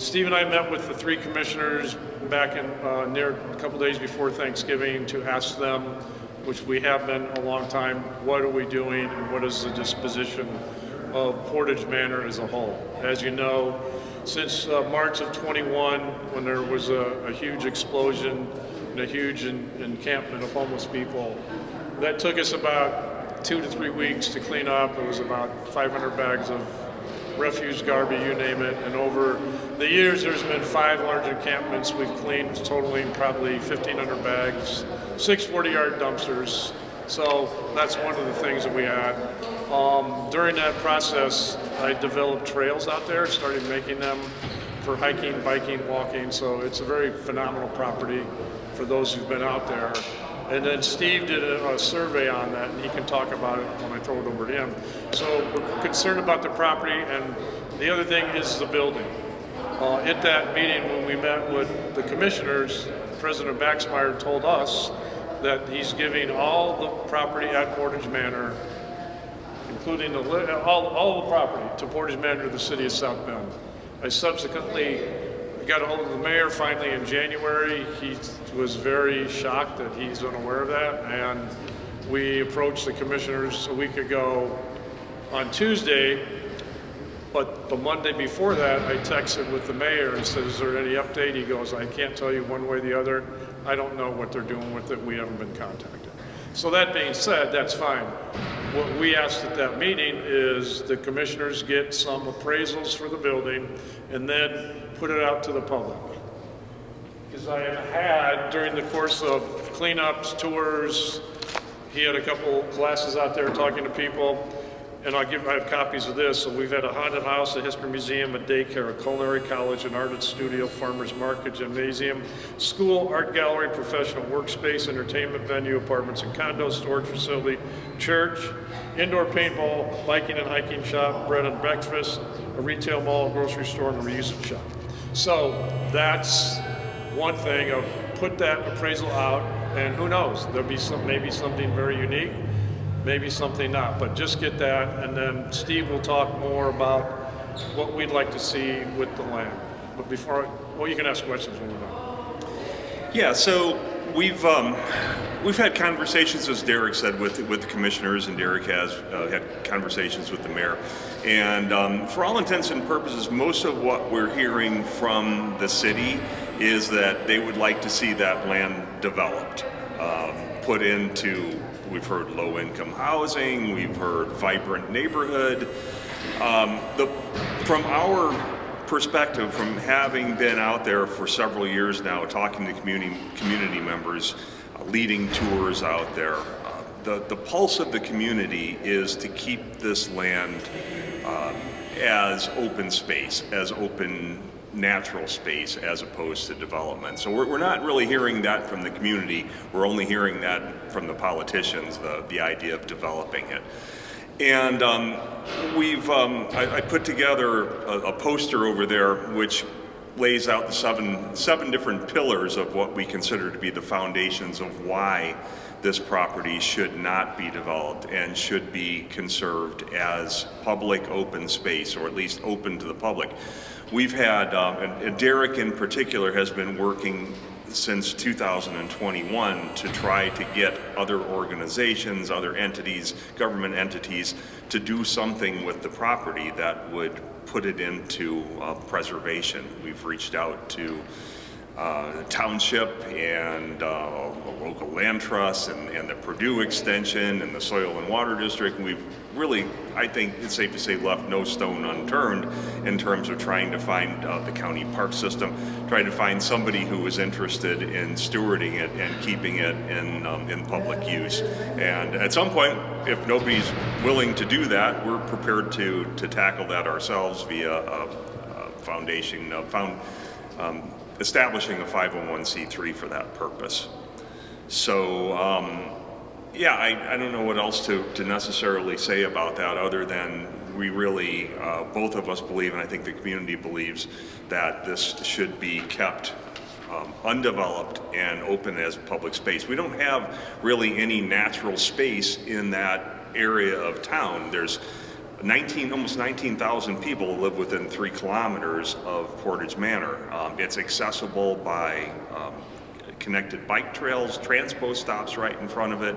Steve and I met with the three commissioners back in near a couple days before Thanksgiving to ask them, which we have been a long time, what are we doing and what is the disposition of Portage Manor as a whole. As you know, since March of 21, when there was a huge explosion and a huge encampment of homeless people, that took us about 2 to 3 weeks to clean up. It was about 500 bags of refuse, garbage, you name it. And over the years, there's been 5 large encampments we've cleaned, totaling probably 1,500 bags, 6 40-yard dumpsters. So that's one of the things that we had. During that process, I developed trails out there, started making them for hiking, biking, walking. So it's a very phenomenal property for those who've been out there. And then Steve did a survey on that, and he can talk about it when I throw it over to him. So we're concerned about the property, and the other thing is the building. At that meeting when we met with the commissioners, President Baxmeyer told us that he's giving all the property at Portage Manor, including all the property to Portage Manor to the city of South Bend. I subsequently got a hold of the mayor finally in January. He was very shocked that he's unaware of that, and we approached the commissioners a week ago on Tuesday, but the Monday before that I texted with the mayor and said, is there any update? He goes, I can't tell you one way or the other. I don't know what they're doing with it. We haven't been contacted. So that being said, that's fine. What we asked at that meeting is the commissioners get some appraisals for the building and then put it out to the public. Because I have had, during the course of cleanups, tours, he had a couple classes out there talking to people, and I have copies of this. So we've had a haunted house, a history museum, a daycare, a culinary college, an artist studio, farmer's market, gymnasium, school, art gallery, professional workspace, entertainment venue, apartments and condos, storage facility, church, indoor paintball, biking and hiking shop, bread and breakfast, a retail mall, grocery store, and a reusage shop. So that's one thing of put that appraisal out, and who knows, there'll be maybe something very unique, maybe something not, but just get that, and then Steve will talk more about what we'd like to see with the land. But before, well, you can ask questions when we're done. Yeah, so we've had conversations, as Derek said, with the commissioners, and Derek has had conversations with the mayor. And for all intents and purposes, most of what we're hearing from the city is that they would like to see that land developed, put into, we've heard low-income housing, we've heard vibrant neighborhood. From our perspective, from having been out there for several years now, talking to community members, leading tours out there, the pulse of the community is to keep this land as open space, as open natural space, as opposed to development. So we're not really hearing that from the community. We're only hearing that from the politicians, the idea of developing it. And I put together a poster over there which lays out the seven different pillars of what we consider to be the foundations of why this property should not be developed and should be conserved as public open space, or at least open to the public. We've had, and Derek in particular has been working since 2021 to try to get other organizations, other entities, government entities, to do something with the property that would put it into preservation. We've reached out to the township and a local land trust and the Purdue extension and the Soil and Water District. We've really, I think it's safe to say, left no stone unturned in terms of trying to find the county park system, trying to find somebody who is interested in stewarding it and keeping it in public use. And at some point, if nobody's willing to do that, we're prepared to tackle that ourselves via a foundation, establishing a 501c3 for that purpose. So, yeah, I don't know what else to necessarily say about that, other than we really, both of us believe, and I think the community believes, that this should be kept undeveloped and open as public space. We don't have really any natural space in that area of town. There's almost 19,000 people live within 3 kilometers of Portage Manor. It's accessible by connected bike trails, transpo stops right in front of it.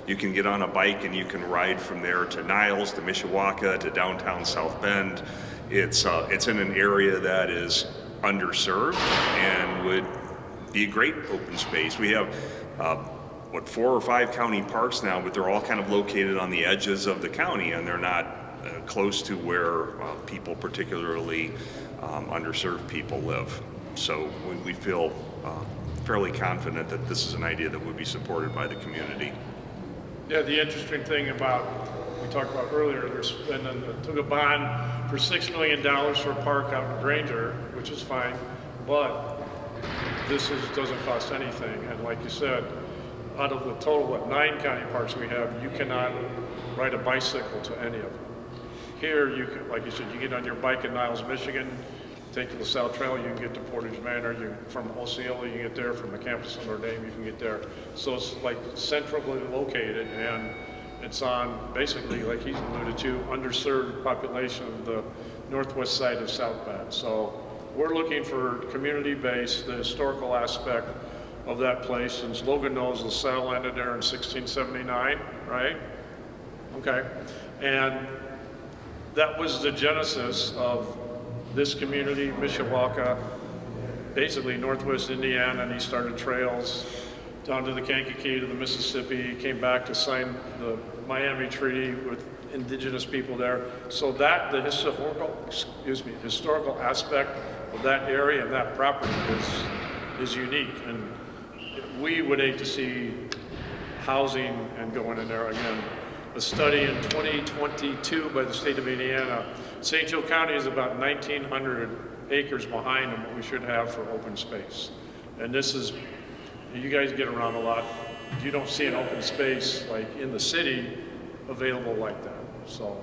You can get on a bike and you can ride from there to Niles, to Mishawaka, to downtown South Bend. It's in an area that is underserved and would be a great open space. We have 4 or 5 county parks now, but they're all kind of located on the edges of the county, and they're not close to where people, particularly underserved people, live. So we feel fairly confident that this is an idea that would be supported by the community. Yeah, the interesting thing about, we talked about earlier, took a bond for $6 million for a park out in Granger, which is fine, but doesn't cost anything. And like you said, out of the total, 9 county parks we have, you cannot ride a bicycle to any of them. Here, you can, like you said, you get on your bike in Niles, Michigan, take the LaSalle Trail, you can get to Portage Manor. From Osceola, you can get there. From the campus of Notre Dame, you can get there. So it's like centrally located, and it's on basically, like he's alluded to, underserved population of the northwest side of South Bend. So we're looking for community-based, the historical aspect of that place. Since Logan knows, LaSalle landed there in 1679, right? Okay, and that was the genesis of this community, Mishawaka, basically northwest Indiana, and he started trails down to the Kankakee, to the Mississippi, came back to sign the Miami Treaty with indigenous people there. So that, the historical aspect of that area and that property is unique. And we would hate to see housing and going in there again. A study in 2022 by the state of Indiana, St. Joe County is about 1,900 acres behind on what we should have for open space. And this is, you guys get around a lot, you don't see an open space like in the city available like that, so.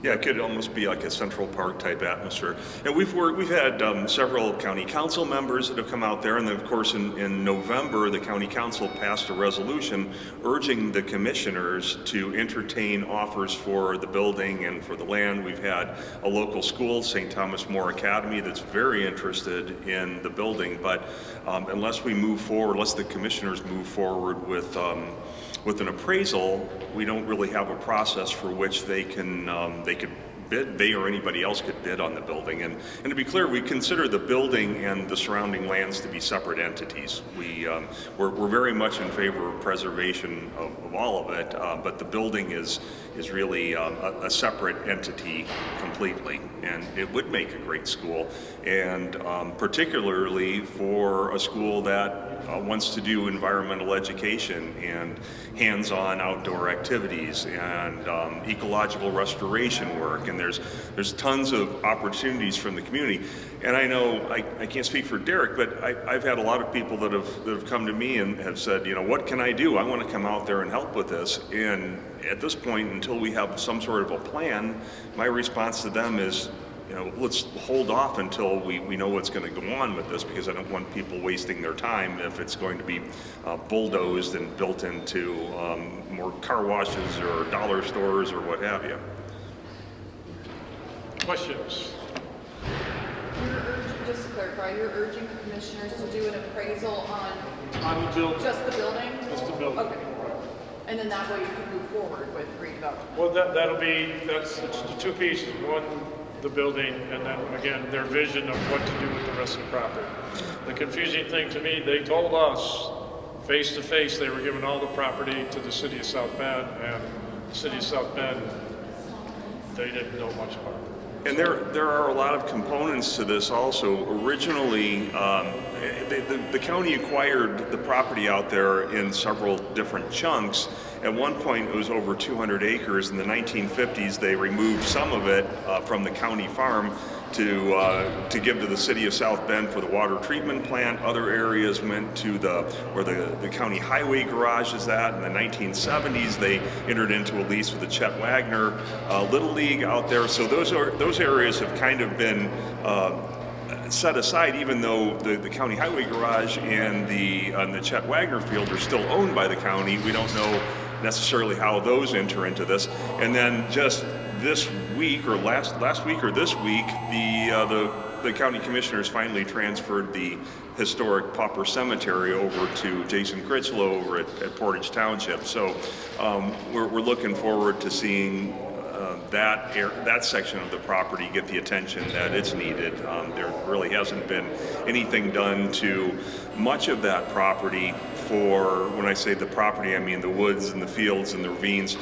Yeah, it could almost be like a Central Park type atmosphere. And we've had several county council members that have come out there, and then of course in November, the county council passed a resolution urging the commissioners to entertain offers for the building and for the land. We've had a local school, St. Thomas More Academy, that's very interested in the building, but unless the commissioners move forward with an appraisal, we don't really have a process for which they could bid, they or anybody else could bid on the building. And to be clear, we consider the building and the surrounding lands to be separate entities. We're very much in favor of preservation of all of it, but the building is really a separate entity completely, and it would make a great school, and particularly for a school that wants to do environmental education and hands-on outdoor activities and ecological restoration work, and there's tons of opportunities from the community. And I know I can't speak for Derek, but I've had a lot of people that have come to me and have said, what can I do? I want to come out there and help with this. And at this point, until we have some sort of a plan, my response to them is, let's hold off until we know what's going to go on with this, because I don't want people wasting their time if it's going to be bulldozed and built into more car washes or dollar stores or what have you. Questions? Just to clarify, you're urging the commissioners to do an appraisal on the building. Just the building? Just the building. Okay. And then that way you can move forward with redevelopment. Well, it's the 2 pieces. One, the building, and then again, their vision of what to do with the rest of the property. The confusing thing to me, they told us face to face they were giving all the property to the city of South Bend, and the city of South Bend, they didn't know much about it. And there are a lot of components to this also. Originally, the county acquired the property out there in several different chunks. At one point, it was over 200 acres. In the 1950s, they removed some of it from the county farm to give to the city of South Bend for the water treatment plant. Other areas went to where the county highway garage is at. In the 1970s, they entered into a lease with the Chet Wagner Little League out there. So those areas have kind of been set aside, even though the county highway garage and the Chet Wagner field are still owned by the county. We don't know necessarily how those enter into this. And then just this week or last week or this week, the county commissioners finally transferred the historic Pauper Cemetery over to Jason Critchlow over at Portage Township. So we're looking forward to seeing that section of the property get the attention that it's needed. There really hasn't been anything done to much of that property for, when I say the property, I mean the woods and the fields and the ravines,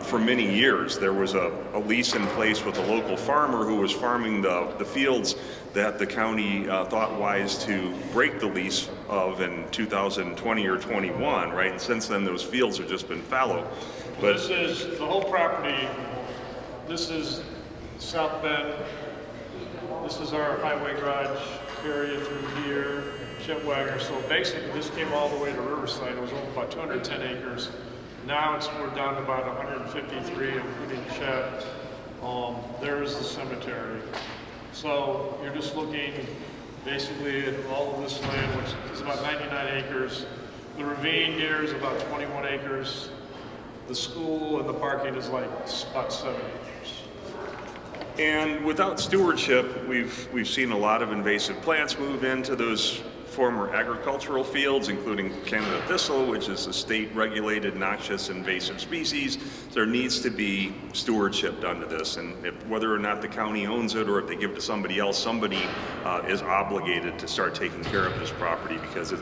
for many years. There was a lease in place with a local farmer who was farming the fields that the county thought wise to break the lease of in 2020 or 21, right? And since then, those fields have just been fallow. But This is the whole property. This is South Bend. This is our highway garage area through here, Chet Wagner. So basically, this came all the way to Riverside. It was over about 210 acres. Now we're down to about 153, including Chet. There's the cemetery. So you're just looking basically at all of this land, which is about 99 acres. The ravine here is about 21 acres. The school and the parking is like about 7 acres. And without stewardship, we've seen a lot of invasive plants move into those former agricultural fields, including Canada thistle, which is a state-regulated noxious invasive species. There needs to be stewardship done to this, and whether or not the county owns it or if they give it to somebody else, somebody is obligated to start taking care of this property, because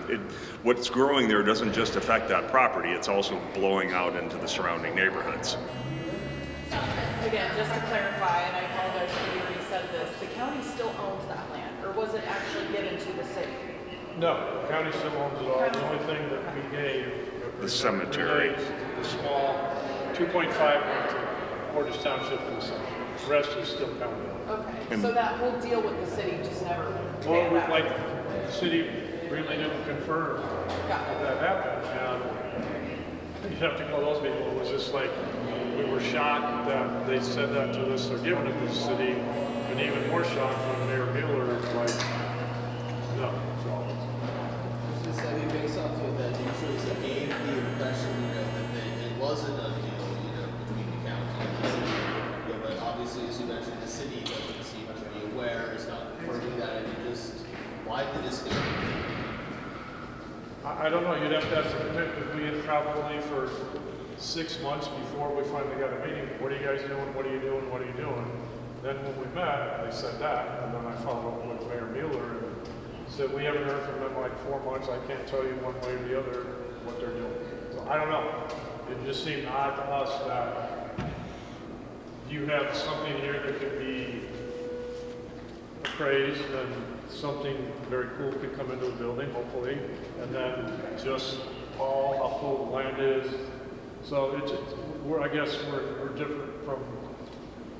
what's growing there doesn't just affect that property, it's also blowing out into the surrounding neighborhoods. Again, just to clarify, and I apologize if you already said this, the county still owns that land, or was it actually given to the city? No, the county still owns it all. The only thing that we gave The cemetery. the small 2.5 went to Portage Township and the cemetery. The rest is still county. Okay, so that whole deal with the city just never Well, panned out. like the city really didn't confirm Got it. that happened, and you'd have to call those people. It was just like we were shocked that they said that to us. They're giving it to the city, and even more shocked when Mayor Mueller was like, no. Just, I mean, based off of that news, it gave the impression, that it wasn't a deal, between the county and the city. But obviously, as you mentioned, the city doesn't seem to be aware, is not confirming that, and why did this go? I don't know, you'd have to ask the commitment. We had probably for 6 months before we finally got a meeting, what are you guys doing, what are you doing, what are you doing? Then when we met, they said that, and then I followed up with Mayor Mueller and said, we haven't heard from them in like 4 months, I can't tell you one way or the other what they're doing. So I don't know, it just seemed odd to us that you have something here that could be appraised and something very cool could come into the building, hopefully, and then just all how cool the land is. So I guess we're different from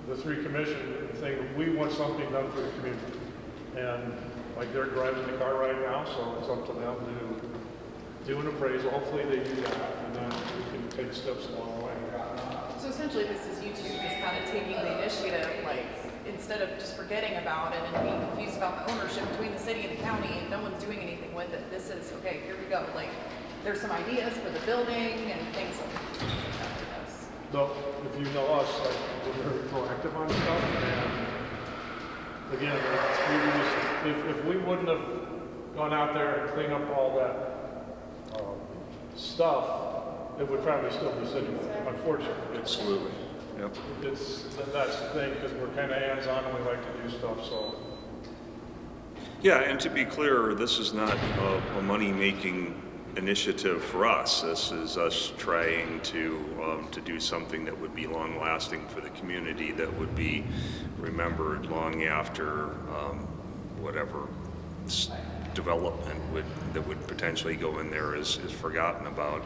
the three commission thing. We want something done for the community. And like they're driving the car right now, so it's up to them to do an appraisal. Hopefully they do that, and then we can take steps along the way. So essentially, this is you two just kind of taking the initiative, like, instead of just forgetting about it and being confused about the ownership between the city and the county and no one's doing anything with it. This is, okay, here we go. Like, there's some ideas for the building and things like that. Though, if you know us, like, we're very proactive on stuff, and again, if we wouldn't have gone out there and cleaned up all that stuff, it would probably still be sitting there, unfortunately. Absolutely. Yep. That's the thing, because we're kind of hands-on and we like to do stuff, so. Yeah, and to be clear, this is not a money-making initiative for us. This is us trying to do something that would be long-lasting for the community, that would be remembered long after whatever development that would potentially go in there is forgotten about.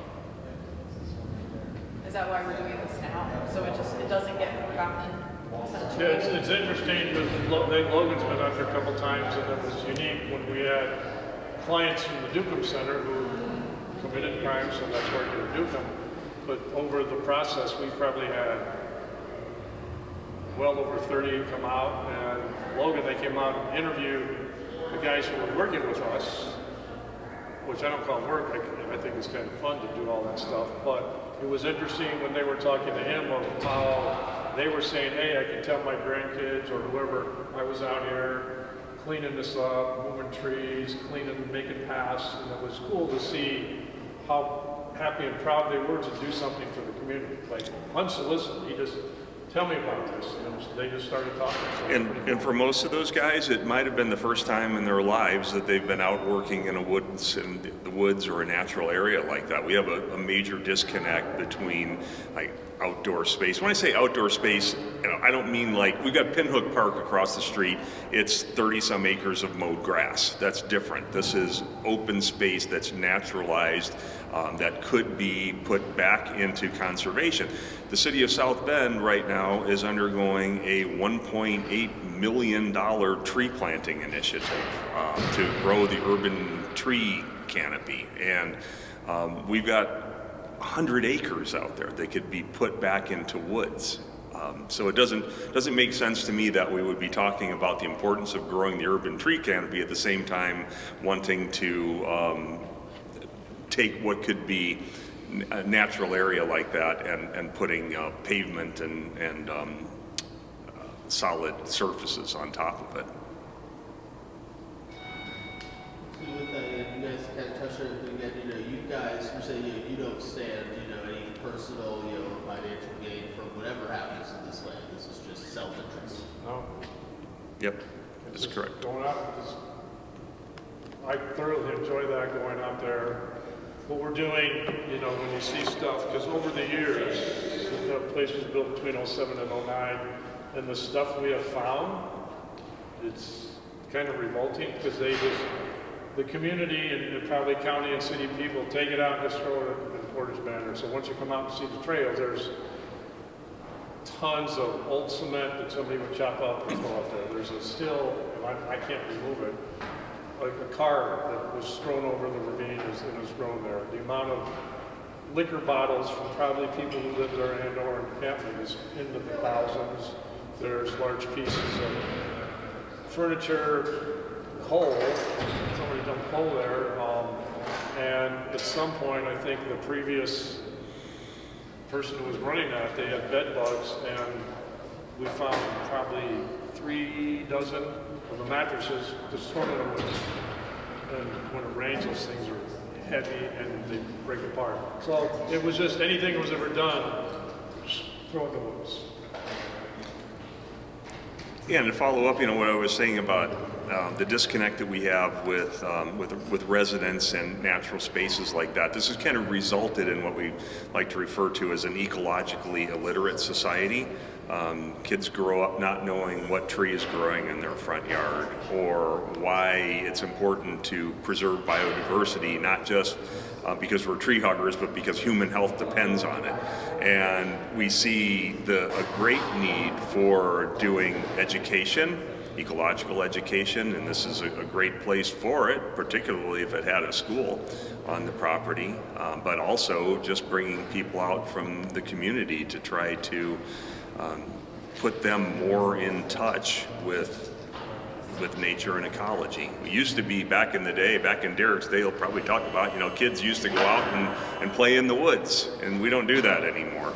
Is that why we're doing this now? So it doesn't get forgotten? Yeah, it's interesting because Logan's been out there a couple times, and it was unique when we had clients from the Dukem Center who committed crimes, so that's where they were Dukem. But over the process, we probably had well over 30 come out, and Logan, they came out and interviewed the guys who were working with us, which I don't call work. I think it's kind of fun to do all that stuff, but it was interesting when they were talking to him of how they were saying, hey, I can tell my grandkids or whoever, I was out here cleaning this up, moving trees, cleaning, making paths, and it was cool to see how happy and proud they were to do something for the community. Like, unsolicited, he just, tell me about this, and they just started talking. So And for most of those guys, it might have been the first time in their lives that they've been out working in the woods or a natural area like that. We have a major disconnect between like outdoor space. When I say outdoor space, I don't mean like, we've got Pinhook Park across the street. It's 30 some acres of mowed grass. That's different. This is open space that's naturalized, that could be put back into conservation. The city of South Bend right now is undergoing a $1.8 million tree planting initiative to grow the urban tree canopy. And we've got 100 acres out there that could be put back into woods. So it doesn't make sense to me that we would be talking about the importance of growing the urban tree canopy at the same time wanting to take what could be a natural area like that and putting pavement and solid surfaces on top of it. With that, you guys kind of touched on it again. You guys, you say you don't stand, any personal, financial gain from whatever happens in this land. This is just self-interest. no, Yep, that's just correct. Going out, I thoroughly enjoy that, going out there. What we're doing, when you see stuff, because over the years, the place was built between '07 and '09, and the stuff we have found, it's kind of revolting because the community and probably county and city people take it out and just throw it in Portage Manor. So once you come out and see the trails, there's tons of old cement that somebody would chop up and throw out there. There's a still, and I can't remove it, like a car that was thrown over the ravine and is grown there. The amount of liquor bottles from probably people who live there and or in Canton is into the thousands. There's large pieces of furniture, coal, somebody dumped coal there. And at some point, I think the previous person who was running that, they had bed bugs, and we found probably 3 dozen of the mattresses just thrown in the woods. And when it rains, those things are heavy and they break apart. So it was just anything that was ever done, just throw in the woods. Yeah, and to follow up, what I was saying about the disconnect that we have with residents and natural spaces like that. This has kind of resulted in what we like to refer to as an ecologically illiterate society. Kids grow up not knowing what tree is growing in their front yard or why it's important to preserve biodiversity, not just because we're tree huggers, but because human health depends on it. And we see a great need for doing education, ecological education, and this is a great place for it, particularly if it had a school on the property, but also just bringing people out from the community to try to put them more in touch with nature and ecology. We used to be, back in the day, back in Derek's day, he'll probably talk about, kids used to go out and play in the woods, and we don't do that anymore.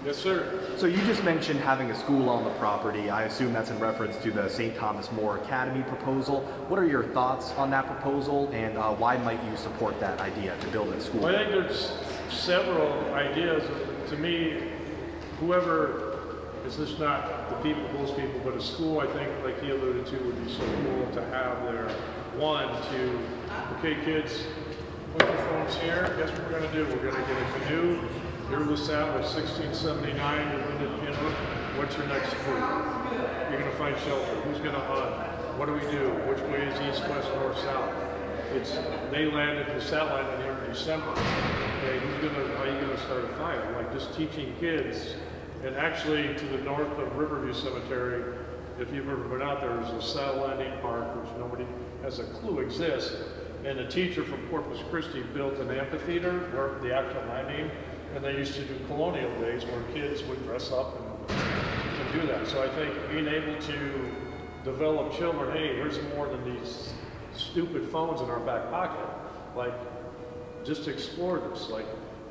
Yes, sir. So you just mentioned having a school on the property. I assume that's in reference to the St. Thomas More Academy proposal. What are your thoughts on that proposal, and why might you support that idea to build a school? Well, I think there's several ideas. To me, whoever is just not the people, those people, but a school, I think, like he alluded to, would be so cool to have there. One, okay, kids, put your phones here. Guess what we're going to do? We're going to get a canoe. Here was that was 1679. You went to what's your next food? You're going to find shelter. Who's going to hunt? What do we do? Which way is east, west, north, south? They landed, the sat landed here in December. Okay, how are you going to start a fire? Like just teaching kids. And actually, to the north of Riverview Cemetery, if you've ever been out there, there's a saddle landing park, which nobody has a clue exists. And a teacher from Corpus Christi built an amphitheater where the actual landing, and they used to do colonial days where kids would dress up and do that. So I think being able to develop children, hey, there's more than these stupid phones in our back pocket. Like, just explore this. Like,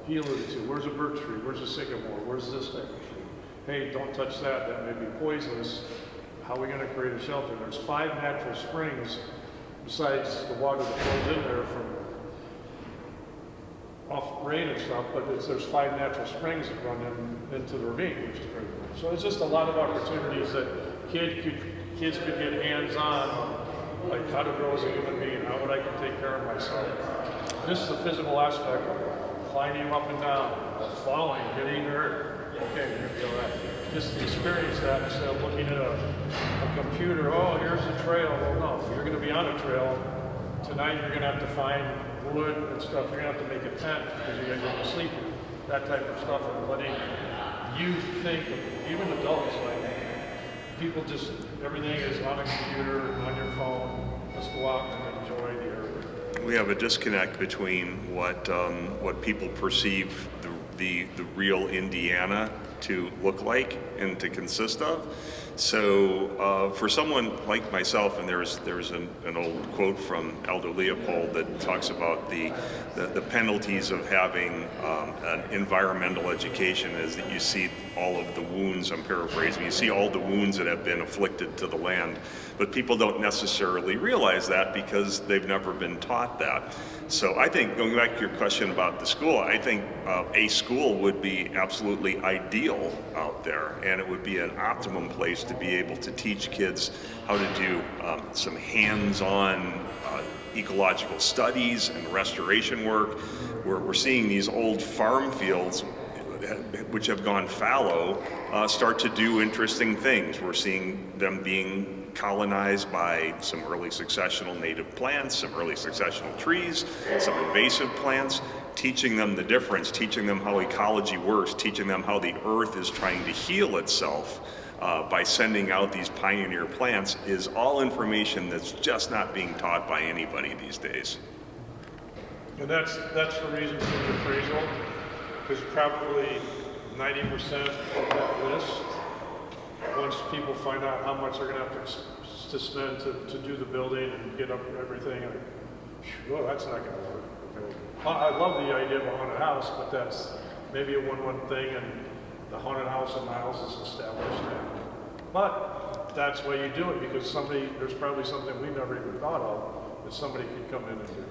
he alluded to, where's a birch tree, where's a sycamore, where's this type of tree? Hey, don't touch that, that may be poisonous. How are we gonna create a shelter? There's 5 natural springs besides the water that flows in there from off rain and stuff, but there's 5 natural springs that run into the ravine, which is very cool. So it's just a lot of opportunities that kids could get hands-on, like how to grow as a human being, how would I can take care of myself. This is the physical aspect of it. Climbing up and down, falling, getting hurt. Okay, you're gonna be all right. Just experience that instead of looking at a computer, oh, here's the trail. Well, no, if you're gonna be on a trail, tonight you're gonna have to find wood and stuff. You're gonna have to make a tent because you're gonna go to sleep. That type of stuff, and letting youth think, even adults, like people just, everything is on a computer, on your phone. Let's go out and enjoy the area. We have a disconnect between what people perceive the real Indiana to look like and to consist of. So for someone like myself, and there's an old quote from Aldo Leopold that talks about the penalties of having an environmental education is that you see all of the wounds, I'm paraphrasing, you see all the wounds that have been afflicted to the land, but people don't necessarily realize that because they've never been taught that. So I think, going back to your question about the school, I think a school would be absolutely ideal out there, and it would be an optimum place to be able to teach kids how to do some hands-on ecological studies and restoration work. We're seeing these old farm fields which have gone fallow start to do interesting things. We're seeing them being colonized by some early successional native plants, some early successional trees, some invasive plants, teaching them the difference, teaching them how ecology works, teaching them how the earth is trying to heal itself by sending out these pioneer plants is all information that's just not being taught by anybody these days. And that's the reason for the appraisal, because probably 90% of that list, once people find out how much they're going to have to spend to do the building and get up everything, like, well, that's not going to work. Okay. I love the idea of a haunted house, but that's maybe a one thing, and the haunted house in my house is established. But that's why you do it, because there's probably something we've never even thought of that somebody could come in and do.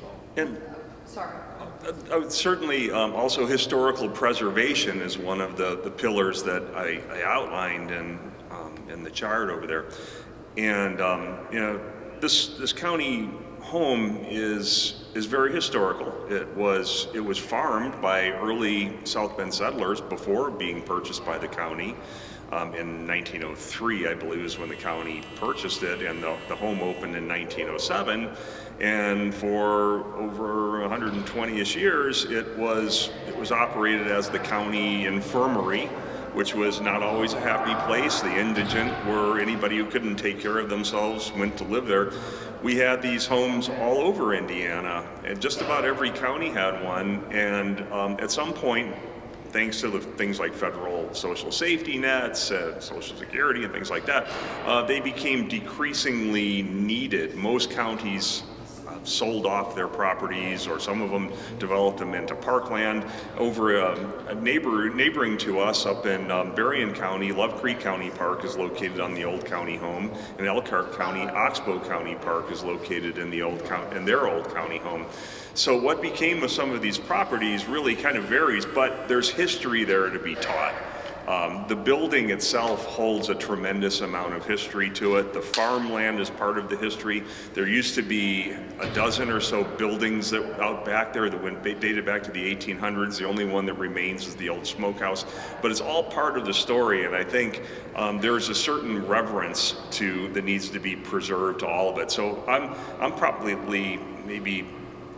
So. And Sorry. certainly, also historical preservation is one of the pillars that I outlined in the chart over there. And you know, this county home is very historical. It was farmed by early South Bend settlers before being purchased by the county. In 1903, I believe, is when the county purchased it, and the home opened in 1907. And for over 120-ish years, it was operated as the county infirmary, which was not always a happy place. The indigent, or anybody who couldn't take care of themselves, went to live there. We had these homes all over Indiana, and just about every county had one. And at some point, thanks to the things like federal social safety nets, Social Security, and things like that, they became decreasingly needed. Most counties sold off their properties, or some of them developed them into parkland. Over neighboring to us up in Berrien County, Love Creek County Park is located on the old county home. In Elkhart County, Oxbow County Park is located in their old county home. So what became of some of these properties really kind of varies, but there's history there to be taught. The building itself holds a tremendous amount of history to it. The farmland is part of the history. There used to be a dozen or so buildings out back there that dated back to the 1800s. The only one that remains is the old smokehouse. But it's all part of the story, and I think there's a certain reverence that needs to be preserved to all of it. So I'm probably maybe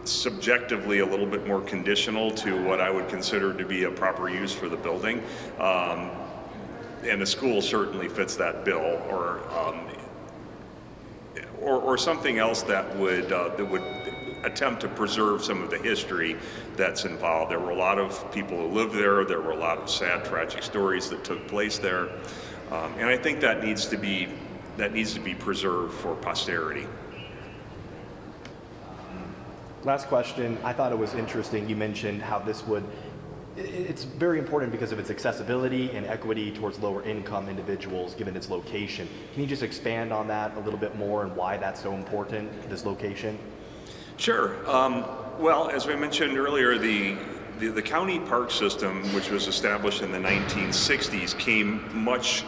subjectively a little bit more conditional to what I would consider to be a proper use for the building, and the school certainly fits that bill, or something else that would attempt to preserve some of the history that's involved. There were a lot of people who lived there. There were a lot of sad, tragic stories that took place there, and I think that needs to be preserved for posterity. Last question. I thought it was interesting. You mentioned how this would, it's very important because of its accessibility and equity towards lower income individuals given its location. Can you just expand on that a little bit more and why that's so important, this location? Sure. Well, as we mentioned earlier, the county park system, which was established in the 1960s, came much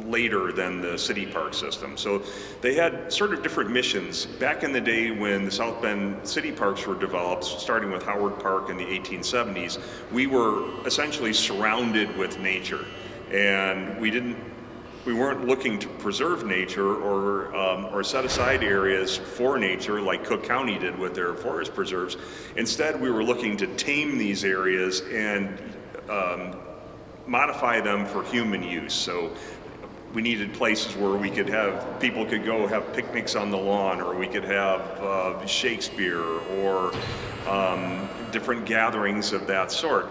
later than the city park system. So they had sort of different missions. Back in the day when the South Bend city parks were developed, starting with Howard Park in the 1870s, we were essentially surrounded with nature. And we weren't looking to preserve nature or set aside areas for nature like Cook County did with their forest preserves. Instead, we were looking to tame these areas and modify them for human use. So we needed places where people could go have picnics on the lawn, or we could have Shakespeare or different gatherings of that sort.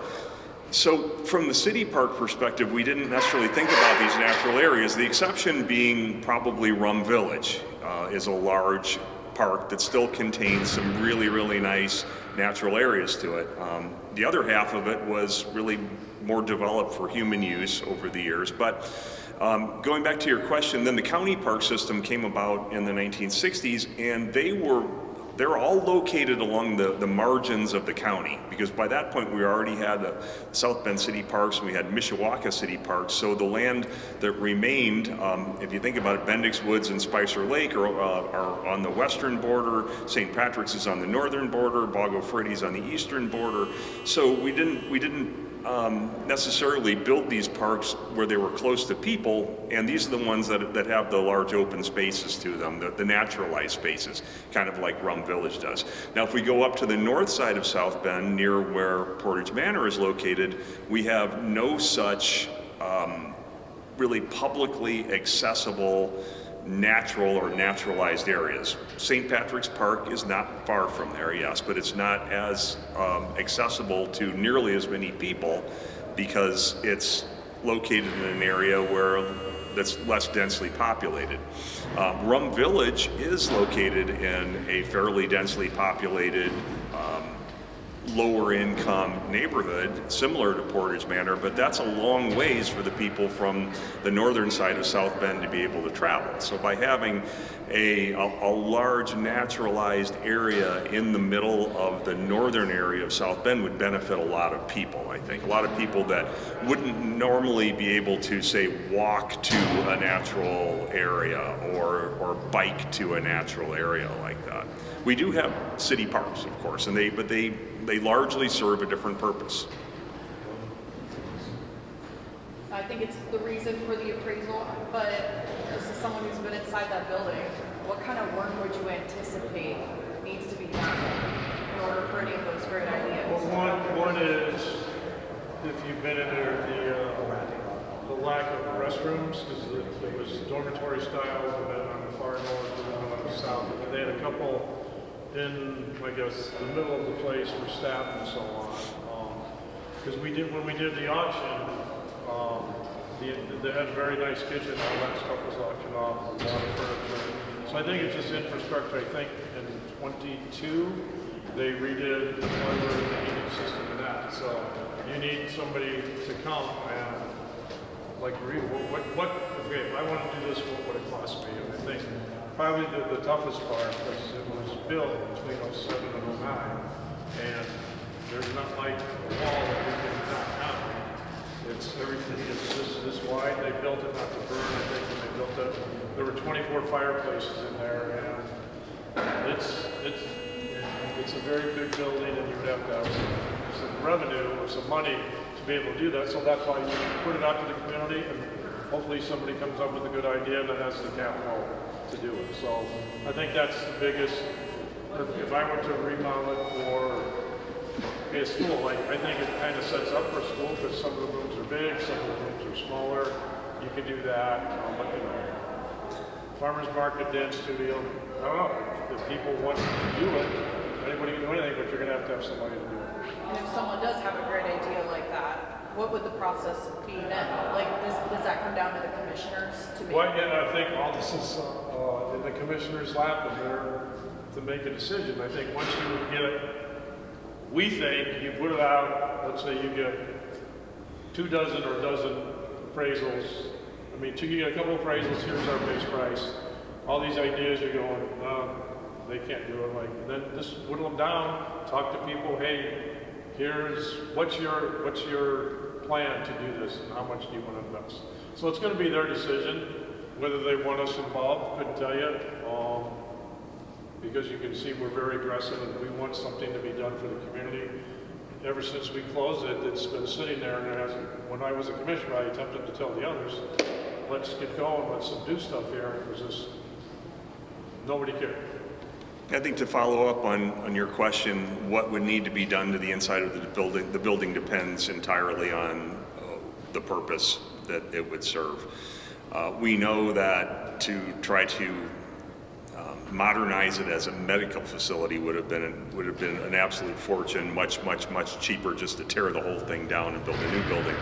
So from the city park perspective, we didn't necessarily think about these natural areas, the exception being probably Rum Village is a large park that still contains some really, really nice natural areas to it. The other half of it was really more developed for human use over the years. But going back to your question, then the county park system came about in the 1960s, and they're all located along the margins of the county, because by that point we already had the South Bend City Parks and we had Mishawaka City Parks. So the land that remained, if you think about it, Bendix Woods and Spicer Lake are on the western border, St. Patrick's is on the northern border, Bago Freddy's on the eastern border. So we didn't necessarily build these parks where they were close to people, and these are the ones that have the large open spaces to them, the naturalized spaces, kind of like Rum Village does. Now, if we go up to the north side of South Bend, near where Portage Manor is located, we have no such really publicly accessible natural or naturalized areas. St. Patrick's Park is not far from there, yes, but it's not as accessible to nearly as many people because it's located in an area that's less densely populated. Rum Village is located in a fairly densely populated lower income neighborhood similar to Portage Manor, but that's a long ways for the people from the northern side of South Bend to be able to travel. So by having a large naturalized area in the middle of the northern area of South Bend would benefit a lot of people, I think. A lot of people that wouldn't normally be able to, say, walk to a natural area or bike to a natural area like that. We do have city parks, of course, and they largely serve a different purpose. I think it's the reason for the appraisal, but this is someone who's been inside that building. What kind of work would you anticipate needs to be done in order for any of those great ideas? Well, one is, if you've been in there, the lack of restrooms, because it was dormitory style, and then on the far north and then on the south. And they had a couple in, I guess, the middle of the place for staff and so on. Because when we did the auction, they had a very nice kitchen, all that stuff was auctioned off, a lot of furniture. So I think it's just infrastructure. I think in 22, they redid the boiler and the heating system and that. So you need somebody to come and like read okay, if I want to do this, what would it cost me? And I think probably the toughest part was it was built between 07 and 09, and there's not like a wall that we can knock down. It's everything is this wide. They built it not to burn. I think when they built it, there were 24 fireplaces in there, and it's a very big building, and you would have to have some revenue or some money to be able to do that. So that's why you put it out to the community, and hopefully somebody comes up with a good idea that has the capital to do it. So I think that's the biggest. If I were to remodel it for a school, like I think it kind of sets up for a school because some of the rooms are big, some of the rooms are smaller. You can do that. But you know, farmers market, dance studio. I don't know if people want to do it. Anybody can do anything, but you're going to have somebody to do it. And if someone does have a great idea like that, what would the process be then? Like, does that come down to the commissioners to make? Well, yeah, I think all this is in the commissioner's lap, and to make a decision. I think once you get it, we think you put it out, let's say you get 2 dozen or a dozen appraisals. I mean, you get a couple appraisals, here's our base price. All these ideas, you're going, they can't do it. Like, then just whittle them down, talk to people, hey, what's your plan to do this and how much do you want to invest? So it's going to be their decision whether they want us involved. Couldn't tell you, because you can see we're very aggressive and we want something to be done for the community. Ever since we closed it, it's been sitting there, and it hasn't. When I was a commissioner, I attempted to tell the others, let's get going, let's do stuff here. It was just, nobody cared. I think to follow up on your question, what would need to be done to the inside of the building depends entirely on the purpose that it would serve. We know that to try to modernize it as a medical facility would have been an absolute fortune, much cheaper just to tear the whole thing down and build a new building.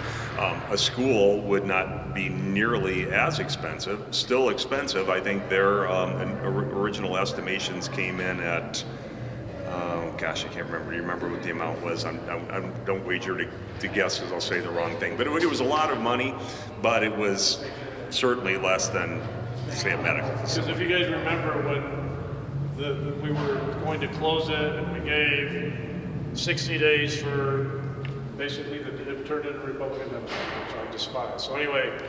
A school would not be nearly as expensive, still expensive. I think their original estimations came in at, gosh, I can't remember. You remember what the amount was? I don't wager to guess because I'll say the wrong thing. But it was a lot of money, but it was certainly less than, say, a medical facility. Because if you guys remember when we were going to close it and we gave 60 days for basically it turned into Republican Democrat, which I despise. So anyway,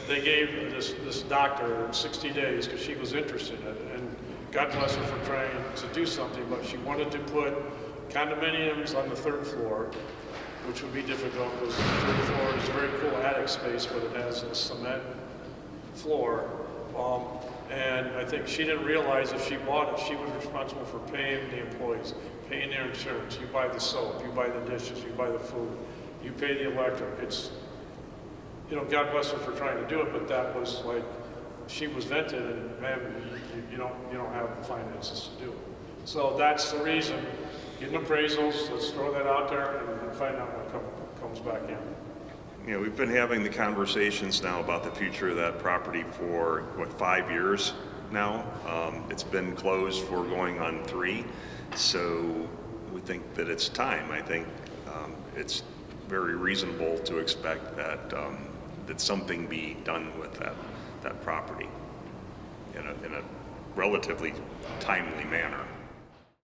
they gave this doctor 60 days because she was interested in it, and God bless her for trying to do something, but she wanted to put condominiums on the 3rd floor, which would be difficult because the 3rd floor is a very cool attic space, but it has a cement floor. And I think she didn't realize if she bought it, she was responsible for paying the employees, paying their insurance. You buy the soap, you buy the dishes, you buy the food, you pay the electric. It's, God bless her for trying to do it, but that was like, she was vented, and man, you don't have the finances to do it. So that's the reason. Getting appraisals, let's throw that out there and find out what comes back in. We've been having the conversations now about the future of that property for, 5 years now? It's been closed for going on 3, so we think that it's time. I think it's very reasonable to expect that something be done with that property in a relatively timely manner.